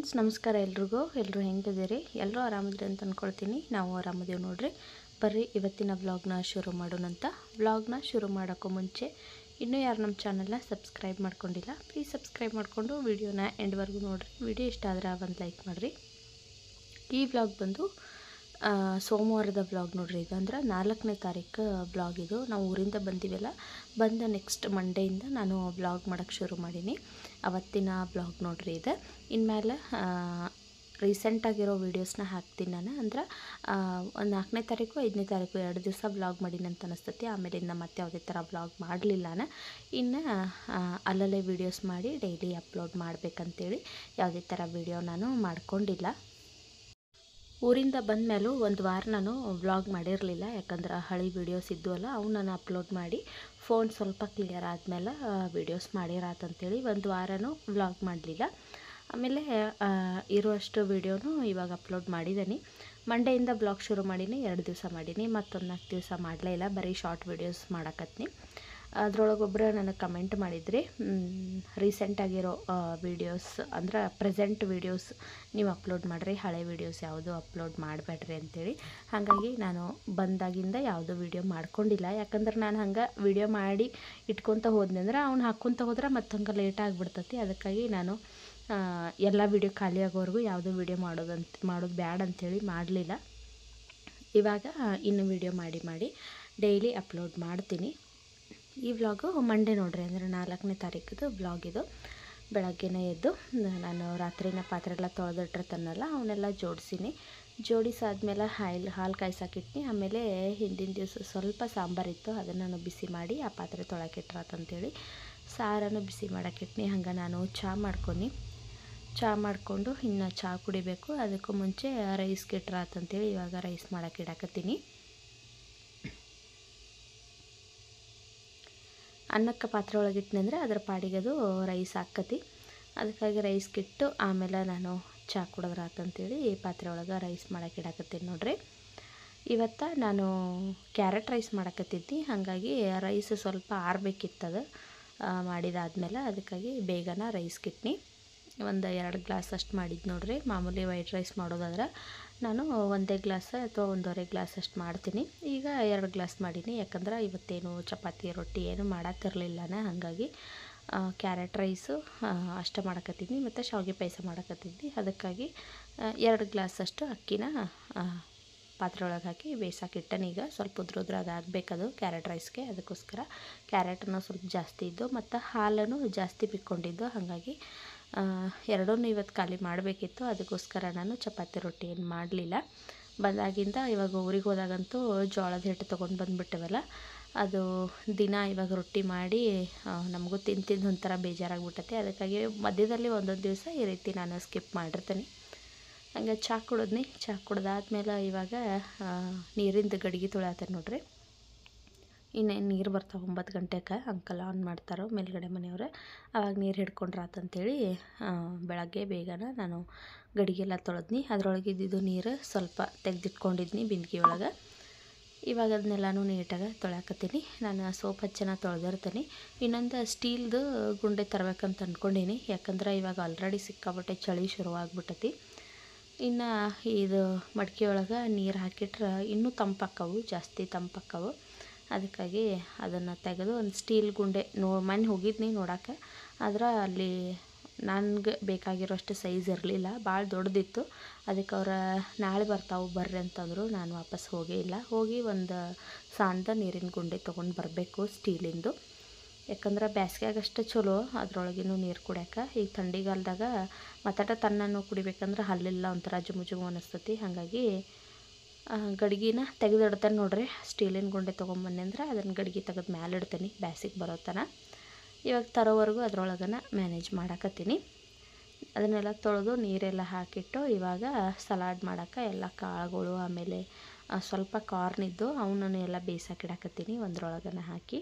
Friends ನಮಸ್ಕಾರ ಎಲ್ಲರೂ ಹೆಂಗಿದ್ದೀರಿ ಎಲ್ಲರೂ ಆರಾಮಿದ್ರಿ ಅಂತ ಅಂದ್ಕೊಳ್ತೀನಿ ನಾವು ಆರಾಮಿದ್ದೀವಿ ನೋಡ್ರಿ ಬರ್ರಿ ಇವತ್ತಿನ ವ್ಲಾಗ್ನ ಶುರು ಮಾಡೋಣಂತ ವ್ಲಾಗ್ನ ಶುರು ಮಾಡೋಕ್ಕೂ ಮುಂಚೆ ಇನ್ನೂ ಯಾರು ನಮ್ಮ ಚಾನಲ್ನ ಸಬ್ಸ್ಕ್ರೈಬ್ ಮಾಡ್ಕೊಂಡಿಲ್ಲ ಪ್ಲೀಸ್ ಸಬ್ಸ್ಕ್ರೈಬ್ ಮಾಡಿಕೊಂಡು ವಿಡಿಯೋನ ಎಂಡ್ವರೆಗೂ ನೋಡ್ರಿ ವಿಡಿಯೋ ಇಷ್ಟ ಆದರೆ ಒಂದು ಲೈಕ್ ಮಾಡಿರಿ ಈ ವ್ಲಾಗ್ ಬಂದು ಸೋಮವಾರದ ವ್ಲಾಗ್ ನೋಡ್ರಿ ಇದು ಅಂದ್ರೆ 4ನೇ ತಾರೀಕು ವ್ಲಾಗ್ ಇದು ನಾವು ಊರಿಂದ ಬಂದಿವಲ್ಲ ಬಂದ ನೆಕ್ಸ್ಟ್ ಮಂಡೆಯಿಂದ ನಾನು ವ್ಲಾಗ್ ಮಾಡೋಕ್ಕೆ ಶುರು ಮಾಡೀನಿ ಅವತ್ತಿನ ವ್ಲಾಗ್ ನೋಡ್ರಿ ಇದು ಇನ್ಮೇಲೆ ರೀಸೆಂಟಾಗಿರೋ ವೀಡಿಯೋಸ್ನ ಹಾಕ್ತೀನಿ ನಾನು ಅಂದ್ರೆ ಒಂದು 4ನೇ ತಾರೀಕು 5ನೇ ತಾರೀಕು 2 ದಿವಸ ವ್ಲಾಗ್ ಮಾಡೀನಿ ಅಂತ ಅನಿಸ್ತೈತಿ ಆಮೇಲಿಂದ ಮತ್ತೆ ಯಾವುದೇ ಥರ ವ್ಲಾಗ್ ಮಾಡಲಿಲ್ಲ ನಾನು ಇನ್ನು ಅಲ್ಲಲ್ಲೇ ವೀಡಿಯೋಸ್ ಮಾಡಿ ಡೈಲಿ ಅಪ್ಲೋಡ್ ಮಾಡಬೇಕಂತೇಳಿ ಯಾವುದೇ ಥರ ವೀಡಿಯೋ ನಾನು ಮಾಡ್ಕೊಂಡಿಲ್ಲ ಊರಿಂದ ಬಂದ ಮೇಲೂ ಒಂದು ವಾರ ನಾನು ವ್ಲಾಗ್ ಮಾಡಿರಲಿಲ್ಲ ಯಾಕಂದ್ರೆ ಹಳೆ ವೀಡಿಯೋಸ್ ಇದ್ವಲ್ಲ ಅವು ನಾನು ಅಪ್ಲೋಡ್ ಮಾಡಿ ಫೋನ್ ಸ್ವಲ್ಪ ಕ್ಲಿಯರ್ ಆದಮೇಲೆ ವೀಡಿಯೋಸ್ ಮಾಡಿರಾತಂತೇಳಿ ಒಂದು ವಾರನೂ ವ್ಲಾಗ್ ಮಾಡಲಿಲ್ಲ ಆಮೇಲೆ ಇರುವಷ್ಟು ವೀಡಿಯೋನು ಇವಾಗ ಅಪ್ಲೋಡ್ ಮಾಡಿದ್ದೀನಿ ಮಂಡೆಯಿಂದ ವ್ಲಾಗ್ ಶುರು ಮಾಡೀನಿ 2 ದಿವಸ ಮಾಡೀನಿ ಮತ್ತೊಂದು 4 ದಿವಸ ಮಾಡಲೇ ಇಲ್ಲ ಬರೀ ಶಾರ್ಟ್ ವೀಡಿಯೋಸ್ ಮಾಡಕತ್ತೀನಿ ಅದರೊಳಗೊಬ್ಬರು ನನಗೆ ಕಮೆಂಟ್ ಮಾಡಿದ್ರಿ ರೀಸೆಂಟಾಗಿರೋ ವೀಡಿಯೋಸ್ ಅಂದ್ರೆ ಪ್ರೆಸೆಂಟ್ ವೀಡಿಯೋಸ್ ನೀವು ಅಪ್ಲೋಡ್ ಮಾಡಿರಿ ಹಳೆ ವೀಡಿಯೋಸ್ ಯಾವುದು ಅಪ್ಲೋಡ್ ಮಾಡಬೇಡ್ರಿ ಅಂತೇಳಿ ಹಾಗಾಗಿ ನಾನು ಬಂದಾಗಿಂದ ಯಾವುದೂ ವೀಡಿಯೋ ಮಾಡ್ಕೊಂಡಿಲ್ಲ ಯಾಕಂದ್ರೆ ನಾನು ಹಂಗೆ ವೀಡಿಯೋ ಮಾಡಿ ಇಟ್ಕೊತ ಹೋದ್ನಿ ಅಂದ್ರೆ ಅವ್ನು ಹಾಕ್ಕೊತ ಹೋದ್ರೆ ಮತ್ತು ಹಂಗೆ ಲೇಟ್ ಆಗಿಬಿಡ್ತೈತಿ ಅದಕ್ಕಾಗಿ ನಾನು ಎಲ್ಲ ವೀಡಿಯೋ ಖಾಲಿ ಆಗೋವರೆಗೂ ಯಾವುದೂ ವೀಡಿಯೋ ಮಾಡೋದು ಬ್ಯಾಡ ಅಂಥೇಳಿ ಮಾಡಲಿಲ್ಲ ಇವಾಗ ಇನ್ನು ವೀಡಿಯೋ ಮಾಡಿ ಡೈಲಿ ಅಪ್ಲೋಡ್ ಮಾಡ್ತೀನಿ ಈ ವ್ಲಾಗು ಮಂಡೇ ನೋಡ್ರಿ ಅಂದರೆ 4ನೇ ತಾರೀಕಿದು ವ್ಲಾಗ್ ಇದು ಬೆಳಗ್ಗೆನೇ ಎದ್ದು ನಾನು ರಾತ್ರಿನ ಪಾತ್ರೆಗಳ ತೊಳೆದಿಟ್ಟಿರ್ತನಲ್ಲ ಅವನ್ನೆಲ್ಲ ಜೋಡಿಸಾದ್ಮೇಲೆ ಹಾಲು ಕಾಯ್ಸಾಕಿಟ್ನಿ ಆಮೇಲೆ ಹಿಂದಿನ ದಿವಸ ಸ್ವಲ್ಪ ಸಾಂಬಾರಿತ್ತು ಅದನ್ನು ನಾನು ಬಿಸಿ ಮಾಡಿ ಆ ಪಾತ್ರೆ ತೊಳಕಿಟ್ರಾತಂತೇಳಿ ಸಾರನ್ನು ಬಿಸಿ ಮಾಡೋಕ್ಕಿಟ್ನಿ ಹಂಗೆ ನಾನು ಚಹಾ ಮಾಡಿಕೊಂಡು ಇನ್ನು ಚಹಾ ಕುಡಿಬೇಕು ಅದಕ್ಕೂ ಮುಂಚೆ ರೈಸ್ಗೆ ಇಟ್ರಾತಂತೇಳಿ ಇವಾಗ ರೈಸ್ ಮಾಡೋಕೆ ಇಡಾಕತ್ತೀನಿ ಅನ್ನಕ್ಕೆ ಪಾತ್ರೆ ಒಳಗಿಟ್ನಿ ಅಂದರೆ ಅದ್ರ ಪಾಡಿಗೆ ಅದು ರೈಸ್ ಹಾಕತಿ ಅದಕ್ಕಾಗಿ ರೈಸ್ಗಿಟ್ಟು ಆಮೇಲೆ ನಾನು ಚಹಾ ಕುಡಿದ್ರಾತಂತೇಳಿ ಪಾತ್ರೆ ಒಳಗೆ ರೈಸ್ ಮಾಡೋಕೆ ಇಡಾಕತ್ತೀನಿ ನೋಡ್ರಿ ಇವತ್ತು ನಾನು ಕ್ಯಾರೆಟ್ ರೈಸ್ ಮಾಡಕತ್ತಿದ್ದೆ ಹಾಗಾಗಿ ರೈಸ್ ಸ್ವಲ್ಪ ಆರಬೇಕಿತ್ತದು ಮಾಡಿದಾದ್ಮೇಲೆ ಅದಕ್ಕಾಗಿ ಬೇಗನೆ ರೈಸ್ಗಿಟ್ನಿ ಒಂದು 2 ಗ್ಲಾಸ್ ಅಷ್ಟು ಮಾಡಿದ್ದು ನೋಡ್ರಿ ಮಾಮೂಲಿ ವೈಟ್ ರೈಸ್ ಮಾಡೋದಾದ್ರೆ ನಾನು 1 ಗ್ಲಾಸ್ ಅಥವಾ 1.5 ಗ್ಲಾಸ್ ಅಷ್ಟು ಮಾಡ್ತೀನಿ ಈಗ 2 ಗ್ಲಾಸ್ ಮಾಡೀನಿ ಯಾಕಂದ್ರೆ ಇವತ್ತೇನು ಚಪಾತಿ ರೊಟ್ಟಿ ಏನು ಮಾಡತ್ತಿರಲಿಲ್ಲ ಹಾಗಾಗಿ ಕ್ಯಾರೆಟ್ ರೈಸು ಅಷ್ಟೇ ಮಾಡಕತ್ತಿದ್ನಿ ಮತ್ತು ಶಾವಿಗೆ ಪಾಯಸ ಮಾಡಕತ್ತಿದ್ನಿ ಅದಕ್ಕಾಗಿ 2 ಗ್ಲಾಸ್ ಅಷ್ಟು ಅಕ್ಕಿನ ಪಾತ್ರೆ ಒಳಗೆ ಹಾಕಿ ಬೇಯಿಸಾಕಿಟ್ಟನಿ ಈಗ ಸ್ವಲ್ಪ ಉದ್ರಾಗ ಆಗಬೇಕದು ಕ್ಯಾರೆಟ್ ರೈಸ್ಗೆ ಅದಕ್ಕೋಸ್ಕರ ಕ್ಯಾರೆಟನ್ನು ಸ್ವಲ್ಪ ಜಾಸ್ತಿ ಇದ್ದು ಮತ್ತು ಹಾಲನ್ನು ಜಾಸ್ತಿ ಬಿಕ್ಕೊಂಡಿದ್ದು ಹಾಗಾಗಿ ಎರಡನ್ನೂ ಇವತ್ತು ಖಾಲಿ ಮಾಡಬೇಕಿತ್ತು ಅದಕ್ಕೋಸ್ಕರ ನಾನು ಚಪಾತಿ ರೊಟ್ಟಿ ಏನು ಮಾಡಲಿಲ್ಲ ಬಂದಾಗಿಂದ ಇವಾಗ ಊರಿಗೆ ಹೋದಾಗಂತೂ ಜೋಳದ ಹಿಟ್ಟು ತೊಗೊಂಡು ಬಂದುಬಿಟ್ಟೆವಲ್ಲ ಅದು ದಿನ ಇವಾಗ ರೊಟ್ಟಿ ಮಾಡಿ ನಮಗೂ ತಿಂದು ಒಂಥರ ಬೇಜಾರಾಗ್ಬಿಟ್ಟೈತೆ ಅದಕ್ಕಾಗಿ ಮಧ್ಯದಲ್ಲಿ ಒಂದೊಂದು ದಿವಸ ಈ ರೀತಿ ನಾನು ಸ್ಕಿಪ್ ಮಾಡಿರ್ತೀನಿ ಹಂಗೆ ಚಹಾ ಕುಡ್ದಾದ್ಮೇಲೆ ಇವಾಗ ನೀರಿಂದು ಗಡಿಗೆ ತೊಳೆಯತ್ತೆ ನೋಡ್ರಿ ಇನ್ನೇನು ನೀರು ಬರ್ತಾವೆ 9 ಗಂಟೆಗೆ ಅಂಕಲ್ ಆನ್ ಮಾಡ್ತಾರೋ ಮೇಲ್ಗಡೆ ಮನೆಯವ್ರೆ ಆವಾಗ ನೀರು ಹಿಡ್ಕೊಂಡ್ರಾತಂತೇಳಿ ಬೆಳಗ್ಗೆ ಬೇಗನೆ ನಾನು ಗಡಿಗೆಲ್ಲ ತೊಳೆದ್ನಿ ಅದರೊಳಗೆ ಇದ್ದಿದ್ದು ನೀರು ಸ್ವಲ್ಪ ತೆಗೆದಿಟ್ಕೊಂಡಿದ್ನಿ ಬಿಂದಿಗೆ ಒಳಗೆ ಇವಾಗ ಅದನ್ನೆಲ್ಲನೂ ನೀಟಾಗಿ ತೊಳ್ಯಾಕತ್ತೀನಿ ನಾನು ಸೋಪ್ ಹಚ್ಚನ ತೊಳೆದಿರ್ತೀನಿ ಇನ್ನೊಂದು ಸ್ಟೀಲ್ದು ಗುಂಡೆ ತರಬೇಕಂತ ಅಂದ್ಕೊಂಡೀನಿ ಯಾಕಂದ್ರೆ ಇವಾಗ ಆಲ್ರೆಡಿ ಸಿಕ್ಕಾಬಿಟ್ಟೆ ಚಳಿ ಶುರುವಾಗ್ಬಿಟ್ಟತಿ ಇನ್ನು ಇದು ಮಡಿಕೆ ಒಳಗೆ ನೀರು ಹಾಕಿಟ್ರೆ ಇನ್ನೂ ತಂಪಾಕ್ಕವು ಜಾಸ್ತಿ ತಂಪಾಕ್ಕವು ಅದಕ್ಕಾಗಿ ಅದನ್ನು ತೆಗೆದು ಒಂದು ಸ್ಟೀಲ್ ಗುಂಡೆ ಮನೆ ಹೋಗಿದ್ನಿ ನೋಡೋಕೆ ಆದ್ರೆ ಅಲ್ಲಿ ನನಗೆ ಬೇಕಾಗಿರೋಷ್ಟು ಸೈಜ್ ಇರಲಿಲ್ಲ ಭಾಳ ದೊಡ್ಡದಿತ್ತು ಅದಕ್ಕೆ ಅವ್ರು ನಾಳೆ ಬರ್ರಿ ಅಂತಂದರು ನಾನು ವಾಪಸ್ ಹೋಗೇ ಇಲ್ಲ ಹೋಗಿ ಒಂದು ಸಣ್ಣ ನೀರಿನ ಗುಂಡೆ ತೊಗೊಂಡು ಬರಬೇಕು ಸ್ಟೀಲಿಂದು ಯಾಕಂದ್ರೆ ಬೇಸಿಗೆಯಾಗಷ್ಟು ಚಲೋ ಅದರೊಳಗಿನೂ ನೀರು ಕುಡಿಯೋಕೆ ಈಗ ಥಂಡಿಗಾಲದಾಗ ತಣ್ಣನ್ನು ಕುಡಿಬೇಕಂದ್ರೆ ಹಲ್ಲೆಲ್ಲ ಒಂಥರ ಜುಮು ಅನ್ನಿಸ್ತತಿ ಹಾಗಾಗಿ ಗಡಿಗೆನ ತೆಗೆದಿಡ್ತೇನೆ ನೋಡ್ರಿ ಸ್ಟೀಲಿನ ಗುಂಡೆ ತೊಗೊಂಬನ್ನಿ ಅಂದ್ರೆ ಅದನ್ನು ಗಡಿಗೆ ತೆಗೆದು ಮ್ಯಾಲೆ ಇಡ್ತೀನಿ ಬ್ಯಾಸಿಗೆ ಬರೋ ತನಕ ಇವಾಗ ತರೋವರೆಗೂ ಅದರೊಳಗನ ಮ್ಯಾನೇಜ್ ಮಾಡಕತ್ತೀನಿ ಅದನ್ನೆಲ್ಲ ತೊಳೆದು ನೀರೆಲ್ಲ ಹಾಕಿಟ್ಟು ಇವಾಗ ಸಲಾಡ್ ಮಾಡೋಕೆ ಎಲ್ಲ ಕಾಳುಗಳು ಆಮೇಲೆ ಸ್ವಲ್ಪ ಕಾರ್ನ್ ಇದ್ದು ಅವನನ್ನು ಎಲ್ಲ ಬೇಯಿಸಾಕಿಡಾಕತ್ತೀನಿ ಒಂದ್ರೊಳಗನ ಹಾಕಿ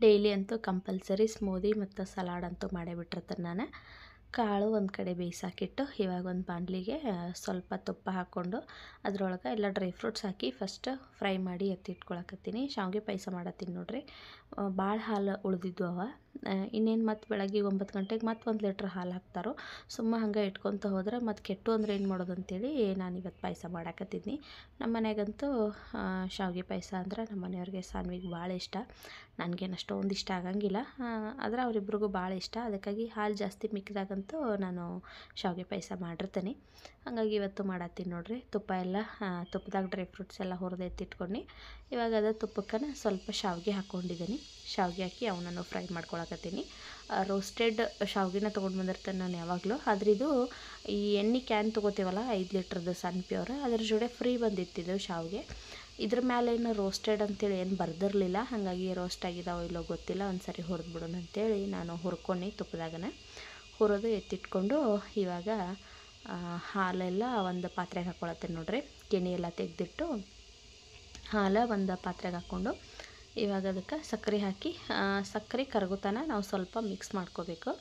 ಡೈಲಿ ಅಂತೂ ಕಂಪಲ್ಸರಿ ಸ್ಮೂದಿ ಮತ್ತು ಸಲಾಡ್ ಅಂತೂ ಮಾಡೇ ಬಿಟ್ಟಿರ್ತೀನಿ ನಾನು ಕಾಳು ಒಂದು ಕಡೆ ಬೇಯಿಸಾಕಿಟ್ಟು ಇವಾಗ ಒಂದು ಬಾಣಲಿಗೆ ಸ್ವಲ್ಪ ತುಪ್ಪ ಹಾಕ್ಕೊಂಡು ಅದರೊಳಗೆ ಎಲ್ಲ ಡ್ರೈ ಫ್ರೂಟ್ಸ್ ಹಾಕಿ ಫಸ್ಟ್ ಫ್ರೈ ಮಾಡಿ ಎತ್ತಿಟ್ಕೊಳಕತ್ತೀನಿ. ಶಾವಿಗೆ ಪಾಯಸ ಮಾಡತ್ತೀನಿ ನೋಡ್ರಿ. ಭಾಳ ಹಾಲು ಉಳಿದಿದ್ದು ಅವ. ಇನ್ನೇನು ಮತ್ತು ಬೆಳಗ್ಗೆ 9 ಗಂಟೆಗೆ ಮತ್ತು 1 ಲೀಟ್ರ್ ಹಾಲು ಹಾಕ್ತಾರೋ. ಸುಮ್ಮ ಹಂಗೆ ಇಟ್ಕೊತ ಹೋದ್ರೆ ಮತ್ತು ಕೆಟ್ಟು ಅಂದ್ರೆ ಏನು ಮಾಡೋದು ಅಂತೇಳಿ ನಾನು ಇವತ್ತು ಪಾಯಸ ಮಾಡಾಕತ್ತಿದ್ನಿ. ನಮ್ಮ ಮನೆಗಂತೂ ಶಾವಿಗೆ ಪಾಯಸ ಅಂದ್ರೆ ನಮ್ಮ ಮನೆಯವ್ರಿಗೆ ಸಾನ್ವಿಗೆ ಭಾಳ ಇಷ್ಟ. ನನಗೇನು ಅಷ್ಟೊಂದು ಇಷ್ಟ ಆಗಂಗಿಲ್ಲ, ಆದರೆ ಅವರಿಬ್ರಿಗೂ ಭಾಳ ಇಷ್ಟ. ಅದಕ್ಕಾಗಿ ಹಾಲು ಜಾಸ್ತಿ ಮಿಕ್ಕಿದಾಗಂತೂ ನಾನು ಶಾವಿಗೆ ಪಾಯಸ ಮಾಡಿರ್ತೀನಿ. ಹಾಗಾಗಿ ಇವತ್ತು ಮಾಡತ್ತೀನಿ ನೋಡ್ರಿ. ತುಪ್ಪದಾಗ ಡ್ರೈ ಫ್ರೂಟ್ಸ್ ಎಲ್ಲ ಹುರಿದು ಎತ್ತಿಟ್ಕೊಂಡು ಇವಾಗ ಅದು ತುಪ್ಪಕ್ಕೆ ಸ್ವಲ್ಪ ಶಾವಿಗೆ ಹಾಕ್ಕೊಂಡಿದ್ದೀನಿ. ಶಾವಿಗೆ ಹಾಕಿ ಅವನನ್ನು ಫ್ರೈ ಮಾಡ್ಕೊಳಕತ್ತೀನಿ. ರೋಸ್ಟೆಡ್ ಶಾವಿಗೆನ ತೊಗೊಂಡು ಬಂದಿರ್ತೇನೆ ನಾನು ಯಾವಾಗಲೂ. ಆದರೆ ಇದು ಈ ಎಣ್ಣೆ ಕ್ಯಾನ್ ತೊಗೋತೀವಲ್ಲ 5 ಲೀಟ್ರದ್ದು ಸನ್ ಪ್ಯೂರ್, ಅದ್ರ ಜೋಡಿ ಫ್ರೀ ಬಂದಿತ್ತಿದ್ದು ಶಾವಿಗೆ. ಇದ್ರ ಮೇಲೆ ಏನು ರೋಸ್ಟೆಡ್ ಅಂತೇಳಿ ಏನು ಬರ್ದಿರಲಿಲ್ಲ. ಹಾಗಾಗಿ ರೋಸ್ಟ್ ಆಗಿದಾವೋ ಇಲ್ಲೋ ಗೊತ್ತಿಲ್ಲ, ಒಂದು ಸರಿ ಹುರಿದ್ಬಿಡೋಣ ಅಂತೇಳಿ ನಾನು ಹುರ್ಕೊಂಡು ತುಪ್ಪದಾಗನ ಹುರಿದು ಎತ್ತಿಟ್ಕೊಂಡು ಇವಾಗ ಹಾಲೆಲ್ಲ ಒಂದು ಪಾತ್ರೆಗೆ ಹಾಕ್ಕೊಳತ್ತೇನೆ ನೋಡ್ರಿ. ಕೆನೆ ಎಲ್ಲ ತೆಗೆದಿಟ್ಟು ಹಾಲು ಒಂದು ಪಾತ್ರೆಗೆ ಹಾಕ್ಕೊಂಡು ಇವಾಗ ಅದಕ್ಕೆ ಸಕ್ಕರೆ ಹಾಕಿ ಸಕ್ಕರೆ ಕರಗುತ್ತಾನ ನಾವು ಸ್ವಲ್ಪ ಮಿಕ್ಸ್ ಮಾಡ್ಕೋಬೇಕು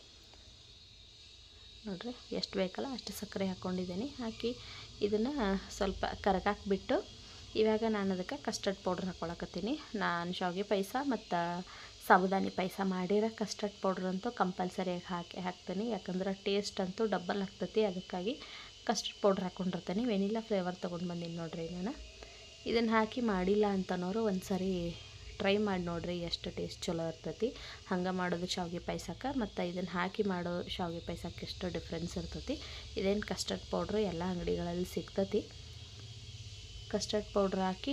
ನೋಡ್ರಿ. ಎಷ್ಟು ಬೇಕಲ್ಲ ಅಷ್ಟು ಸಕ್ಕರೆ ಹಾಕ್ಕೊಂಡಿದ್ದೀನಿ. ಹಾಕಿ ಇದನ್ನು ಸ್ವಲ್ಪ ಕರಗಾಕ್ಬಿಟ್ಟು ಇವಾಗ ನಾನು ಅದಕ್ಕೆ ಕಸ್ಟರ್ಡ್ ಪೌಡ್ರ್ ಹಾಕ್ಕೊಳಕತ್ತೀನಿ. ನಾನು ಶಾವಿಗೆ ಪಾಯಸ ಮತ್ತು ಸಾಬುದಾನಿ ಪಾಯಸ ಮಾಡಿರೋ ಕಸ್ಟರ್ಡ್ ಪೌಡ್ರ್ ಅಂತೂ ಕಂಪಲ್ಸರಿಯಾಗಿ ಹಾಕ್ತೀನಿ. ಯಾಕಂದ್ರೆ ಟೇಸ್ಟ್ ಅಂತೂ ಡಬ್ಬಲ್ ಆಗ್ತೈತಿ. ಅದಕ್ಕಾಗಿ ಕಸ್ಟರ್ಡ್ ಪೌಡ್ರ್ ಹಾಕ್ಕೊಂಡಿರ್ತೀನಿ. ವೆನಿಲಾ ಫ್ಲೇವರ್ ತೊಗೊಂಡು ಬಂದೀನಿ ನೋಡ್ರಿ ನಾನು. ಇದನ್ನು ಹಾಕಿ ಮಾಡಿಲ್ಲ ಅಂತನೋರು ಒಂದು ಸರಿ ಟ್ರೈ ಮಾಡಿ ನೋಡ್ರಿ, ಎಷ್ಟು ಟೇಸ್ಟ್ ಚಲೋ ಇರ್ತೈತಿ. ಹಂಗೆ ಮಾಡೋದು ಶಾವಿಗೆ ಪಾಯಸಕ್ಕೆ ಮತ್ತು ಇದನ್ನು ಹಾಕಿ ಮಾಡೋ ಶಾವಿಗೆ ಪಾಯಸಕ್ಕೆ ಎಷ್ಟು ಡಿಫ್ರೆನ್ಸ್ ಇರ್ತೈತಿ. ಇದೇನು ಕಸ್ಟರ್ಡ್ ಪೌಡ್ರು ಎಲ್ಲ ಅಂಗಡಿಗಳಲ್ಲಿ ಸಿಗ್ತೈತಿ. ಕಸ್ಟರ್ಡ್ ಪೌಡ್ರ್ ಹಾಕಿ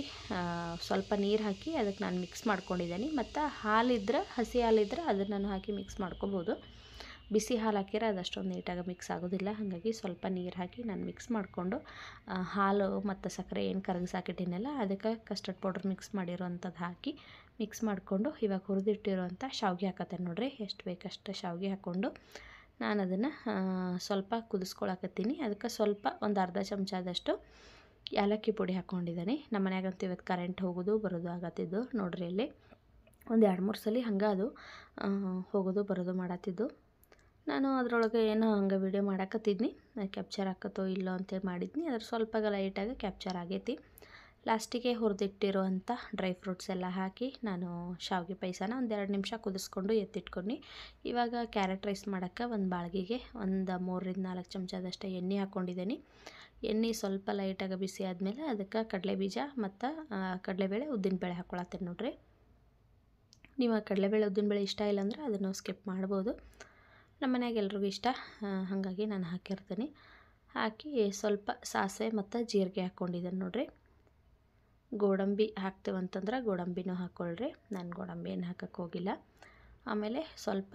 ಸ್ವಲ್ಪ ನೀರು ಹಾಕಿ ಅದಕ್ಕೆ ನಾನು ಮಿಕ್ಸ್ ಮಾಡ್ಕೊಂಡಿದ್ದೀನಿ. ಮತ್ತು ಹಾಲಿದ್ರೆ, ಹಸಿ ಹಾಲಿದ್ರೆ ಅದನ್ನು ನಾನು ಹಾಕಿ ಮಿಕ್ಸ್ ಮಾಡ್ಕೊಬೋದು. ಬಿಸಿ ಹಾಲು ಹಾಕಿದ್ರೆ ಅದಷ್ಟೊಂದು ನೀಟಾಗಿ ಮಿಕ್ಸ್ ಆಗೋದಿಲ್ಲ. ಹಾಗಾಗಿ ಸ್ವಲ್ಪ ನೀರು ಹಾಕಿ ನಾನು ಮಿಕ್ಸ್ ಮಾಡಿಕೊಂಡು ಹಾಲು ಮತ್ತು ಸಕ್ಕರೆ ಏನು ಕರಗಿಸಾಕಿಟ್ಟಿನಲ್ಲ ಅದಕ್ಕೆ ಕಸ್ಟರ್ಡ್ ಪೌಡ್ರ್ ಮಿಕ್ಸ್ ಮಾಡಿರೋವಂಥದ್ದು ಹಾಕಿ ಮಿಕ್ಸ್ ಮಾಡಿಕೊಂಡು ಇವಾಗ ಹುರಿದಿಟ್ಟಿರೋವಂಥ ಶಾವಿಗೆ ಹಾಕತ್ತೇನೆ ನೋಡ್ರಿ. ಎಷ್ಟು ಬೇಕಷ್ಟು ಶಾವಿಗೆ ಹಾಕ್ಕೊಂಡು ನಾನು ಅದನ್ನು ಸ್ವಲ್ಪ ಕುದಿಸ್ಕೊಳಕತ್ತೀನಿ. ಅದಕ್ಕೆ ಸ್ವಲ್ಪ ಒಂದು ಅರ್ಧ ಚಮಚದಷ್ಟು ಏಲಕ್ಕಿ ಪುಡಿ ಹಾಕ್ಕೊಂಡಿದ್ದೀನಿ. ನಮ್ಮ ಮನ್ಯಾಗಂತೂ ಇವತ್ತು ಕರೆಂಟ್ ಹೋಗೋದು ಬರೋದು ಆಗತ್ತಿದ್ದು ನೋಡ್ರಿ. ಇಲ್ಲಿ ಒಂದು 2-3 ಸಲ ಹಂಗೆ ಅದು ಹೋಗೋದು ಬರೋದು ಮಾಡತ್ತಿದ್ದು. ನಾನು ಅದರೊಳಗೆ ಏನೋ ಹಂಗೆ ವೀಡಿಯೋ ಮಾಡಾಕತ್ತಿದ್ನಿ, ಕ್ಯಾಪ್ಚರ್ ಹಾಕತ್ತೋ ಇಲ್ಲೋ ಅಂತೇಳಿ ಮಾಡಿದ್ನಿ. ಅದ್ರ ಸ್ವಲ್ಪ ಲೈಟಾಗಿ ಕ್ಯಾಪ್ಚರ್ ಆಗೈತಿ. ಲಾಸ್ಟಿಗೆ ಹುರಿದಿಟ್ಟಿರುವಂಥ ಡ್ರೈ ಫ್ರೂಟ್ಸ್ ಎಲ್ಲ ಹಾಕಿ ನಾನು ಶಾವಿಗೆ ಪಾಯಸನ ಒಂದು 2 ನಿಮಿಷ ಕುದಿಸ್ಕೊಂಡು ಎತ್ತಿಟ್ಕೊಂಡು ಇವಾಗ ಕ್ಯಾರೆಟ್ ರೈಸ್ ಮಾಡೋಕ್ಕೆ ಒಂದು ಬಾಳ್ಗಿಗೆ ಒಂದು 3-4 ಚಮಚದಷ್ಟು ಎಣ್ಣೆ ಹಾಕ್ಕೊಂಡಿದ್ದೀನಿ. ಎಣ್ಣೆ ಸ್ವಲ್ಪ ಲೈಟಾಗಿ ಬಿಸಿ ಆದಮೇಲೆ ಅದಕ್ಕೆ ಕಡಲೆಬೀಜ ಮತ್ತು ಕಡಲೆಬೇಳೆ ಉದ್ದಿನಬೇಳೆ ಹಾಕ್ಕೊಳತ್ತೇನೆ ನೋಡ್ರಿ. ನೀವು ಕಡಲೆಬೇಳೆ ಉದ್ದಿನಬೇಳೆ ಇಷ್ಟ ಇಲ್ಲಾಂದ್ರೆ ಅದನ್ನು ಸ್ಕಿಪ್ ಮಾಡ್ಬೋದು. ನಮ್ಮ ಮನ್ಯಾಗ ಎಲ್ರಿಗೂ ಇಷ್ಟ, ಹಾಗಾಗಿ ನಾನು ಹಾಕಿರ್ತೀನಿ. ಹಾಕಿ ಸ್ವಲ್ಪ ಸಾಸಿವೆ ಮತ್ತು ಜೀರಿಗೆ ಹಾಕ್ಕೊಂಡಿದ್ದೀನಿ ನೋಡ್ರಿ. ಗೋಡಂಬಿ ಹಾಕ್ತೀವಂತಂದ್ರೆ ಗೋಡಂಬಿನೂ ಹಾಕ್ಕೊಳ್ರಿ. ನಾನು ಗೋಡಂಬಿ ಏನು ಹಾಕಕ್ಕೆ ಹೋಗಿಲ್ಲ. ಆಮೇಲೆ ಸ್ವಲ್ಪ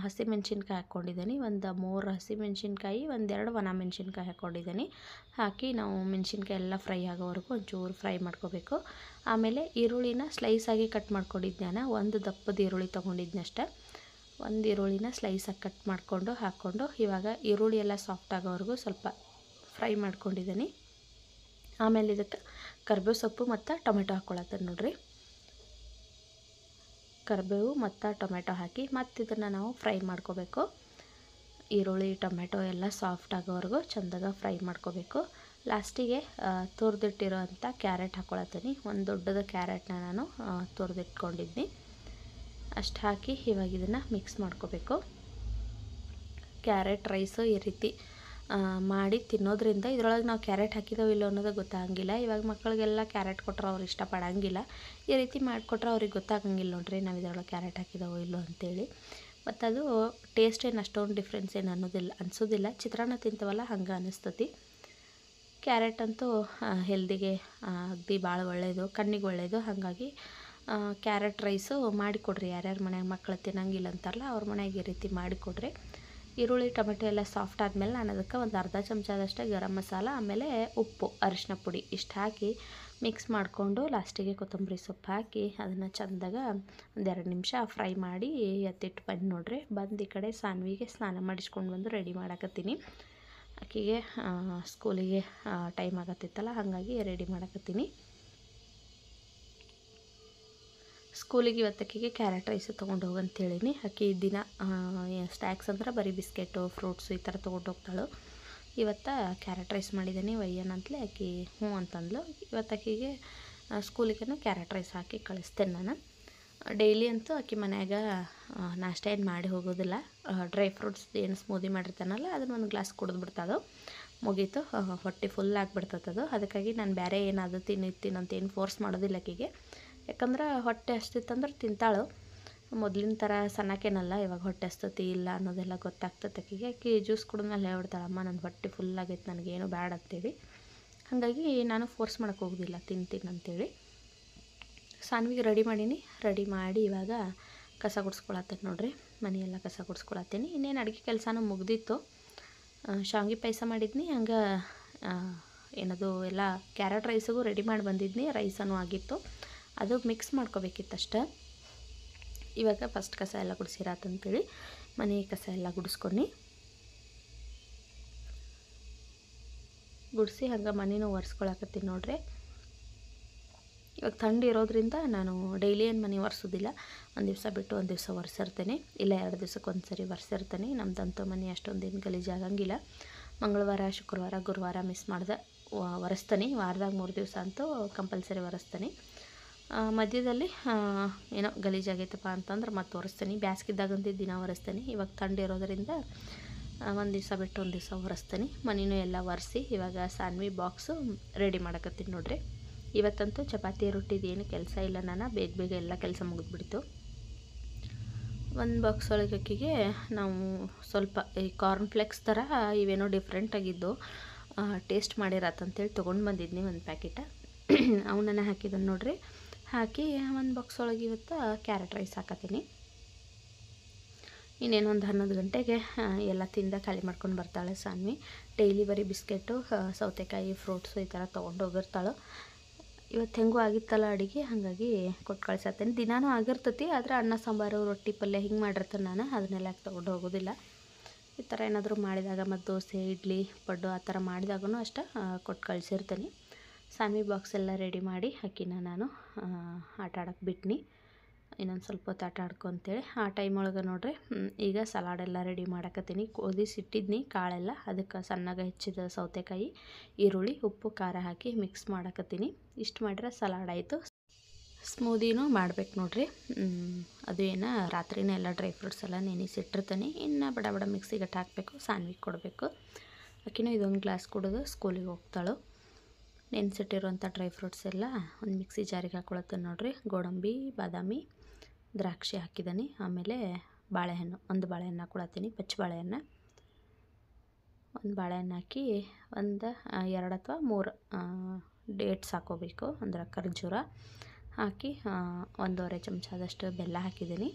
ಹಸಿಮೆಣ್ಸಿನ್ಕಾಯಿ ಹಾಕ್ಕೊಂಡಿದ್ದೀನಿ. ಒಂದು 3 ಹಸಿಮೆಣ್ಸಿನ್ಕಾಯಿ, 1-2 ಒಣ ಮೆಣಸಿನ್ಕಾಯಿ ಹಾಕ್ಕೊಂಡಿದ್ದೀನಿ. ಹಾಕಿ ನಾವು ಮೆಣಸಿನ್ಕಾಯಿ ಎಲ್ಲ ಫ್ರೈ ಆಗೋವರೆಗೂ ಒಂಚೂರು ಫ್ರೈ ಮಾಡ್ಕೋಬೇಕು. ಆಮೇಲೆ ಈರುಳ್ಳಿನ ಸ್ಲೈಸಾಗಿ ಕಟ್ ಮಾಡ್ಕೊಂಡಿದ್ದೆ. ಒಂದು ದಪ್ಪದ ಈರುಳ್ಳಿ ತೊಗೊಂಡಿದ್ದೆ ಅಷ್ಟೇ. ಒಂದು ಈರುಳ್ಳಿನ ಸ್ಲೈಸಾಗಿ ಕಟ್ ಮಾಡಿಕೊಂಡು ಹಾಕ್ಕೊಂಡು ಇವಾಗ ಈರುಳ್ಳಿ ಎಲ್ಲ ಸಾಫ್ಟ್ ಆಗೋವರೆಗೂ ಸ್ವಲ್ಪ ಫ್ರೈ ಮಾಡ್ಕೊಂಡಿದ್ದೀನಿ. ಆಮೇಲೆ ಇದಕ್ಕೆ ಕರಿಬೇವು ಸೊಪ್ಪು ಮತ್ತು ಟೊಮೆಟೊ ಹಾಕ್ಕೊಳತ್ತೇನೆ ನೋಡ್ರಿ. ಕರಿಬೇವು ಮತ್ತು ಟೊಮೆಟೊ ಹಾಕಿ ಮತ್ತು ಇದನ್ನು ನಾವು ಫ್ರೈ ಮಾಡ್ಕೋಬೇಕು. ಈರುಳ್ಳಿ ಟೊಮೆಟೊ ಎಲ್ಲ ಸಾಫ್ಟ್ ಆಗೋವರೆಗೂ ಚೆಂದಾಗ ಫ್ರೈ ಮಾಡ್ಕೋಬೇಕು. ಲಾಸ್ಟಿಗೆ ತುರಿದಿಟ್ಟಿರೋವಂಥ ಕ್ಯಾರೆಟ್ ಹಾಕ್ಕೊಳತ್ತೀನಿ. ಒಂದು ದೊಡ್ಡದ ಕ್ಯಾರೆಟ್ನ ನಾನು ತುರಿದಿಟ್ಕೊಂಡಿದ್ನಿ. ಅಷ್ಟು ಹಾಕಿ ಇವಾಗ ಇದನ್ನು ಮಿಕ್ಸ್ ಮಾಡ್ಕೋಬೇಕು. ಕ್ಯಾರೆಟ್ ರೈಸು ಈ ರೀತಿ ಮಾಡಿ ತಿನ್ನೋದ್ರಿಂದ ಇದರೊಳಗೆ ನಾವು ಕ್ಯಾರೆಟ್ ಹಾಕಿದಾವೆ ಇಲ್ಲೋ ಅನ್ನೋದು ಗೊತ್ತಾಗಂಗಿಲ್ಲ. ಇವಾಗ ಮಕ್ಕಳಿಗೆಲ್ಲ ಕ್ಯಾರೆಟ್ ಕೊಟ್ಟರೆ ಅವ್ರು ಇಷ್ಟಪಡೋಂಗಿಲ್ಲ. ಈ ರೀತಿ ಮಾಡಿಕೊಟ್ರೆ ಅವ್ರಿಗೆ ಗೊತ್ತಾಗಂಗಿಲ್ಲ ನೋಡ್ರಿ ನಾವು ಇದರೊಳಗೆ ಕ್ಯಾರೆಟ್ ಹಾಕಿದಾವೋ ಇಲ್ಲೋ ಅಂತೇಳಿ. ಮತ್ತು ಅದು ಟೇಸ್ಟ್ ಏನು ಅಷ್ಟೊಂದು ಡಿಫ್ರೆನ್ಸ್ ಏನು ಅನಿಸೋದಿಲ್ಲ. ಚಿತ್ರಾನ್ನ ತಿಂತವಲ್ಲ ಹಂಗೆ ಅನಿಸ್ತತಿ. ಕ್ಯಾರೆಟ್ ಅಂತೂ ಹೆಲ್ದಿಗೆ ಅಗದಿ ಭಾಳ ಒಳ್ಳೆಯದು, ಕಣ್ಣಿಗೆ ಒಳ್ಳೆಯದು. ಹಾಗಾಗಿ ಕ್ಯಾರೆಟ್ ರೈಸು ಮಾಡಿಕೊಡ್ರಿ. ಯಾರ್ಯಾರ ಮನ್ಯಾಗ ಮಕ್ಕಳು ತಿನ್ನಂಗಿಲ್ಲ ಅಂತಾರಲ್ಲ ಅವ್ರ ಮನೆಯಾಗ ಈ ರೀತಿ ಮಾಡಿಕೊಡ್ರಿ. ಈರುಳ್ಳಿ ಟೊಮೆಟೊ ಎಲ್ಲ ಸಾಫ್ಟ್ ಆದಮೇಲೆ ನಾನು ಅದಕ್ಕೆ ಒಂದು ಅರ್ಧ ಚಮಚದಷ್ಟು ಗರಂ ಮಸಾಲ, ಆಮೇಲೆ ಉಪ್ಪು, ಅರಿಶಿನ ಪುಡಿ ಇಷ್ಟು ಹಾಕಿ ಮಿಕ್ಸ್ ಮಾಡಿಕೊಂಡು ಲಾಸ್ಟಿಗೆ ಕೊತ್ತಂಬರಿ ಸೊಪ್ಪು ಹಾಕಿ ಅದನ್ನು ಚೆಂದಾಗ ಒಂದು 2 ನಿಮಿಷ ಫ್ರೈ ಮಾಡಿ ಎತ್ತಿಟ್ಟು ಬಂದು ನೋಡ್ರಿ. ಬಂದು ಈ ಕಡೆ ಸಾನ್ವಿಗೆ ಸ್ನಾನ ಮಾಡಿಸ್ಕೊಂಡು ಬಂದು ರೆಡಿ ಮಾಡಾಕತ್ತೀನಿ. ಆಕೆಗೆ ಸ್ಕೂಲಿಗೆ ಟೈಮ್ ಆಗತ್ತಿತ್ತಲ್ಲ ಹಾಗಾಗಿ ರೆಡಿ ಮಾಡಾಕತ್ತೀನಿ. ಸ್ಕೂಲಿಗೆ ಇವತ್ತಕ್ಕಿಗೆ ಕ್ಯಾರೆಟ್ ರೈಸ್ ತೊಗೊಂಡು ಹೋಗಂತೇಳೀನಿ. ಆಕೆ ದಿನ ಸ್ನ್ಯಾಕ್ಸ್ ಅಂದ್ರೆ ಬರೀ ಬಿಸ್ಕೆಟು ಫ್ರೂಟ್ಸು ಈ ಥರ ತೊಗೊಂಡು ಹೋಗ್ತಾಳು. ಇವತ್ತು ಕ್ಯಾರೆಟ್ ರೈಸ್ ಮಾಡಿದ್ದೀನಿ ಒಯ್ಯನಂತಲೇ ಆಕೆ ಹ್ಞೂ ಅಂತಂದ್ಲು. ಇವತ್ತು ಆಕೆಗೆ ಸ್ಕೂಲಿಗೆ ಕ್ಯಾರೆಟ್ ರೈಸ್ ಹಾಕಿ ಕಳಿಸ್ತೇನೆ ನಾನು. ಡೈಲಿ ಅಂತೂ ಆಕೆ ಮನ್ಯಾಗ ನಾಷ್ಟ ಏನು ಮಾಡಿ ಹೋಗೋದಿಲ್ಲ. ಡ್ರೈ ಫ್ರೂಟ್ಸ್ ಏನು ಸ್ಮೂದಿ ಮಾಡಿರ್ತಾನಲ್ಲ ಅದನ್ನು ಒಂದು ಗ್ಲಾಸ್ ಕುಡಿದು ಬಿಡ್ತಾಳು, ಮುಗೀತು. ಹೊಟ್ಟೆ ಫುಲ್ ಆಗಿಬಿಡ್ತದದು. ಅದಕ್ಕಾಗಿ ನಾನು ಬೇರೆ ಏನಾದರೂ ತಿನ್ನಂತ ಏನು ಫೋರ್ಸ್ ಮಾಡೋದಿಲ್ಲ ಆಕೆಗೆ. ಯಾಕಂದ್ರೆ ಹೊಟ್ಟೆ ಹಸ್ತಿತ್ತಂದ್ರೆ ತಿಂತಾಳು. ಮೊದಲಿನ ಥರ ಸಣ್ಣಕ್ಕೇನಲ್ಲ, ಇವಾಗ ಹೊಟ್ಟೆ ಹಸ್ತತಿ ಇಲ್ಲ ಅನ್ನೋದೆಲ್ಲ ಗೊತ್ತಾಗ್ತದೆ ಆಕೆಗೆ. ಆಕೆ ಜ್ಯೂಸ್ ಕುಡಿದ್ಮೇಲೆ ಹೇಳ್ಬಿಡ್ತಾಳೆ, ಅಮ್ಮ ನನ್ನ ಹೊಟ್ಟೆ ಫುಲ್ ಆಗೈತೆ, ನನಗೇನು ಬ್ಯಾಡ ಅಂತೇಳಿ. ಹಾಗಾಗಿ ನಾನು ಫೋರ್ಸ್ ಮಾಡೋಕ್ಕೆ ಹೋಗೋದಿಲ್ಲ ತಿಂತೀನಂತೇಳಿ. ಸಾನ್ವಿಗೆ ರೆಡಿ ಮಾಡೀನಿ. ರೆಡಿ ಮಾಡಿ ಇವಾಗ ಕಸ ಗುಡಿಸ್ಕೊಳತ್ತೇನೆ ನೋಡ್ರಿ. ಮನೆಯೆಲ್ಲ ಕಸ ಗುಡಿಸ್ಕೊಳತ್ತೀನಿ. ಇನ್ನೇನು ಅಡುಗೆ ಕೆಲಸನೂ ಮುಗ್ದಿತ್ತು. ಶಾವಿಗೆ ಪಾಯಸ ಮಾಡಿದ್ನಿ. ಹಂಗೆ ಏನದು ಎಲ್ಲ ಕ್ಯಾರೆಟ್ ರೈಸಿಗೂ ರೆಡಿ ಮಾಡಿ ಬಂದಿದ್ನಿ. ರೈಸನೂ ಆಗಿತ್ತು, ಅದು ಮಿಕ್ಸ್ ಮಾಡ್ಕೋಬೇಕಿತ್ತಷ್ಟೆ. ಇವಾಗ ಫಸ್ಟ್ ಕಸ ಎಲ್ಲ ಗುಡಿಸಿರಾತಂತೇಳಿ ಮನೆ ಕಸ ಎಲ್ಲ ಗುಡಿಸಿ ಹಂಗೆ ಮನೇನೂ ಒರೆಸ್ಕೊಳಕತ್ತೀನಿ ನೋಡ್ರಿ. ಇವಾಗ ಥಂಡಿ ಇರೋದ್ರಿಂದ ನಾನು ಡೈಲಿ ಏನು ಮನೆ ಒರೆಸೋದಿಲ್ಲ. ಒಂದು ದಿವಸ ಬಿಟ್ಟು ಒಂದು ದಿವಸ ಒರೆಸಿರ್ತೇನೆ, ಇಲ್ಲ 2 ದಿವಸಕ್ಕೆ ಒಂದು ಸರಿ ಒರೆಸಿರ್ತೇನೆ. ನಮ್ಮದಂತೂ ಮನೆ ಅಷ್ಟೊಂದೇನು ಗಲೀಜಾಗಂಗಿಲ್ಲ. ಮಂಗಳವಾರ, ಶುಕ್ರವಾರ, ಗುರುವಾರ ಮಿಸ್ ಮಾಡ್ದೆ ಒರೆಸ್ತೀನಿ. ವಾರದಾಗ 3 ದಿವಸ ಅಂತೂ ಕಂಪಲ್ಸರಿ ಒರೆಸ್ತೀನಿ. ಮಧ್ಯದಲ್ಲಿ ಏನೋ ಗಲೀಜಾಗೈತಪ್ಪ ಅಂತಂದ್ರೆ ಮತ್ತೆ ಒರೆಸ್ತೀನಿ. ಬ್ಯಾಸ್ಗಿದ್ದಾಗಂತೂ ದಿನ ಒರೆಸ್ತೀನಿ. ಇವಾಗ ಥಂಡಿ ಇರೋದರಿಂದ ಒಂದು ದಿವಸ ಬಿಟ್ಟು ಒಂದು ದಿವಸ ಒರೆಸ್ತೀನಿ. ಮನೆಯೂ ಎಲ್ಲ ಒರೆಸಿ ಇವಾಗ ಸಾನ್ವಿ ಬಾಕ್ಸು ರೆಡಿ ಮಾಡಕತ್ತೀನಿ ನೋಡ್ರಿ. ಇವತ್ತಂತೂ ಚಪಾತಿ ರೊಟ್ಟಿದು ಏನು ಕೆಲಸ ಇಲ್ಲ. ನಾನು ಬೇಗ ಎಲ್ಲ ಕೆಲಸ ಮುಗಿದ್ಬಿಡ್ತು. ಒಂದು ಬಾಕ್ಸ್ ಒಳಗೆ ಅಕ್ಕಿಗೆ ನಾವು ಸ್ವಲ್ಪ ಈ ಕಾರ್ನ್ ಫ್ಲೆಕ್ಸ್ ಥರ ಇವೇನೋ ಡಿಫ್ರೆಂಟಾಗಿದ್ದು ಟೇಸ್ಟ್ ಮಾಡಿರತ್ತಂತೇಳಿ ತೊಗೊಂಡು ಬಂದಿದ್ನಿ ಒಂದು ಪ್ಯಾಕೆಟ. ಅವನನ್ನು ಹಾಕಿದ್ದನ್ನು ನೋಡ್ರಿ. ಹಾಕಿ ಒಂದು ಬಾಕ್ಸ್ ಒಳಗೆ ಇವತ್ತು ಕ್ಯಾರೆಟ್ ರೈಸ್ ಹಾಕತ್ತೀನಿ. ಇನ್ನೇನು ಒಂದು 11 ಗಂಟೆಗೆ ಎಲ್ಲ ತಿಂದ ಖಾಲಿ ಮಾಡ್ಕೊಂಡು ಬರ್ತಾಳೆ ಸಾನ್ವಿ. ಡೈಲಿ ಬರೀ ಬಿಸ್ಕೆಟು, ಸೌತೆಕಾಯಿ, ಫ್ರೂಟ್ಸು ಈ ಥರ ತೊಗೊಂಡು ಹೋಗಿರ್ತಾಳೆ. ಇವತ್ತು ಹೆಂಗೂ ಆಗಿತ್ತಲ್ಲ ಅಡುಗೆ, ಹಾಗಾಗಿ ಕೊಟ್ಟು ಕಳ್ಸತ್ತೇನೆ. ದಿನಾನೂ ಆಗಿರ್ತೈತಿ, ಆದರೆ ಅನ್ನ ಸಾಂಬಾರು, ರೊಟ್ಟಿ, ಪಲ್ಯ ಹಿಂಗೆ ಮಾಡಿರ್ತೇನೆ ನಾನು. ಅದನ್ನೆಲ್ಲ ತೊಗೊಂಡು ಹೋಗೋದಿಲ್ಲ. ಈ ಥರ ಏನಾದರೂ ಮಾಡಿದಾಗ ಮತ್ತು ದೋಸೆ, ಇಡ್ಲಿ, ಪಡ್ಡು ಆ ಥರ ಮಾಡಿದಾಗೂ ಅಷ್ಟೇ ಕೊಟ್ಟು ಕಳಿಸಿರ್ತೇನೆ. ಸಾನ್ವಿ ಬಾಕ್ಸ್ ಎಲ್ಲ ರೆಡಿ ಮಾಡಿ ಆಕಿನ ನಾನು ಆಟ ಆಡೋಕ್ಕೆ ಬಿಟ್ನಿ. ಇನ್ನೊಂದು ಸ್ವಲ್ಪ ಹೊತ್ತು ಆಟ ಆಡ್ಕೊಂತೇಳಿ ಆ ಟೈಮ್ ಒಳಗೆ ನೋಡ್ರಿ ಈಗ ಸಲಾಡೆಲ್ಲ ರೆಡಿ ಮಾಡಕತ್ತೀನಿ. ಕುದಿಸಿಟ್ಟಿದ್ನಿ ಕಾಳೆಲ್ಲ, ಅದಕ್ಕೆ ಸಣ್ಣಗೆ ಹೆಚ್ಚಿದ ಸೌತೆಕಾಯಿ, ಈರುಳ್ಳಿ, ಉಪ್ಪು, ಖಾರ ಹಾಕಿ ಮಿಕ್ಸ್ ಮಾಡಕತ್ತೀನಿ. ಇಷ್ಟು ಮಾಡಿದ್ರೆ ಸಲಾಡ್ ಆಯಿತು. ಸ್ಮೂದಿನೂ ಮಾಡ್ಬೇಕು ನೋಡ್ರಿ. ಅದು ಏನು ರಾತ್ರಿನೇ ಎಲ್ಲ ಡ್ರೈ ಫ್ರೂಟ್ಸ್ ಎಲ್ಲ ನೆನೆಸಿಟ್ಟಿರ್ತೀನಿ. ಇನ್ನು ಬಡ ಮಿಕ್ಸಿಗೆ ಹಾಕಬೇಕು, ಸಾನ್ವಿಗೆ ಕೊಡಬೇಕು. ಆಕಿನೂ ಇದೊಂದು ಗ್ಲಾಸ್ ಕುಡಿದು ಸ್ಕೂಲಿಗೆ ಹೋಗ್ತಾಳು. ನೆನೆಸಿಟ್ಟಿರುವಂಥ ಡ್ರೈ ಫ್ರೂಟ್ಸ್ ಎಲ್ಲ ಒಂದು ಮಿಕ್ಸಿ ಜಾರಿಗೆ ಹಾಕ್ಕೊಳತ್ತೇನೆ ನೋಡ್ರಿ. ಗೋಡಂಬಿ, ಬಾದಾಮಿ, ದ್ರಾಕ್ಷಿ ಹಾಕಿದ್ದೀನಿ. ಆಮೇಲೆ ಬಾಳೆಹಣ್ಣು, ಒಂದು ಬಾಳೆಹಣ್ಣು ಹಾಕ್ಕೊಳತ್ತೀನಿ, ಪಚ್ಚ ಬಾಳೆಹಣ್ಣು. ಒಂದು ಬಾಳೆಹಣ್ಣು ಹಾಕಿ ಒಂದು 2 ಅಥವಾ 3 ಡೇಟ್ಸ್ ಹಾಕೋಬೇಕು, ಅಂದ್ರೆ ಖರ್ಜೂರ ಹಾಕಿ 1.5 ಚಮಚದಷ್ಟು ಬೆಲ್ಲ ಹಾಕಿದ್ದೀನಿ.